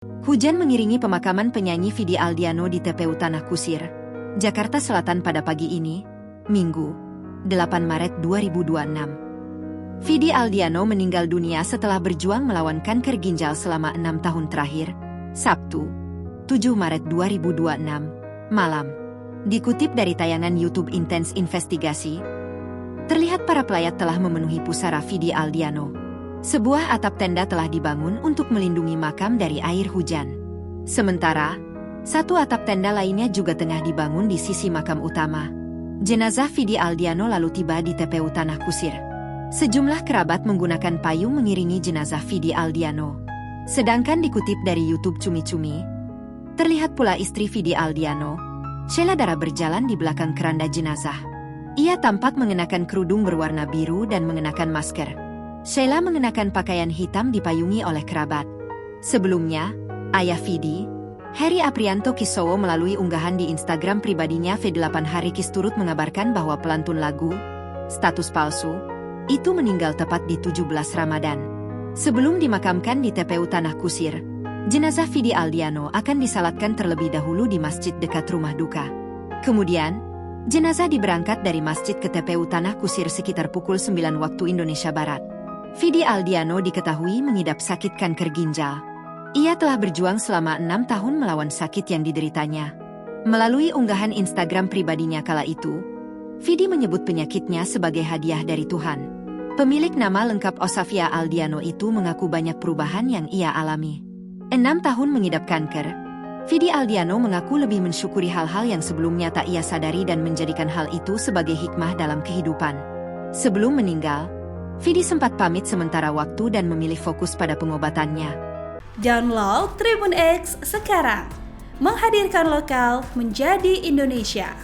Hujan mengiringi pemakaman penyanyi Vidi Aldiano di TPU Tanah Kusir, Jakarta Selatan pada pagi ini, Minggu, 8 Maret 2026. Vidi Aldiano meninggal dunia setelah berjuang melawan kanker ginjal selama 6 tahun terakhir, Sabtu, 7 Maret 2026, malam. Dikutip dari tayangan YouTube Intense Investigasi, terlihat para pelayat telah memenuhi pusara Vidi Aldiano. Sebuah atap tenda telah dibangun untuk melindungi makam dari air hujan. Sementara, satu atap tenda lainnya juga tengah dibangun di sisi makam utama. Jenazah Vidi Aldiano lalu tiba di TPU Tanah Kusir. Sejumlah kerabat menggunakan payung mengiringi jenazah Vidi Aldiano. Sedangkan dikutip dari YouTube Cumi-Cumi, terlihat pula istri Vidi Aldiano, Sheila Dara berjalan di belakang keranda jenazah. Ia tampak mengenakan kerudung berwarna biru dan mengenakan masker. Sheila mengenakan pakaian hitam dipayungi oleh kerabat. Sebelumnya, ayah Vidi, Heri Aprianto Kisowo melalui unggahan di Instagram pribadinya V8 Harikis turut mengabarkan bahwa pelantun lagu, Status Palsu, itu meninggal tepat di 17 Ramadan. Sebelum dimakamkan di TPU Tanah Kusir, jenazah Vidi Aldiano akan disalatkan terlebih dahulu di masjid dekat rumah duka. Kemudian, jenazah diberangkat dari masjid ke TPU Tanah Kusir sekitar pukul 9 waktu Indonesia Barat. Vidi Aldiano diketahui mengidap sakit kanker ginjal. Ia telah berjuang selama 6 tahun melawan sakit yang dideritanya. Melalui unggahan Instagram pribadinya kala itu, Vidi menyebut penyakitnya sebagai hadiah dari Tuhan. Pemilik nama lengkap Osavia Aldiano itu mengaku banyak perubahan yang ia alami. 6 tahun mengidap kanker, Vidi Aldiano mengaku lebih mensyukuri hal-hal yang sebelumnya tak ia sadari dan menjadikan hal itu sebagai hikmah dalam kehidupan. Sebelum meninggal, Vidi sempat pamit sementara waktu dan memilih fokus pada pengobatannya. Download Tribun X sekarang, menghadirkan lokal menjadi Indonesia.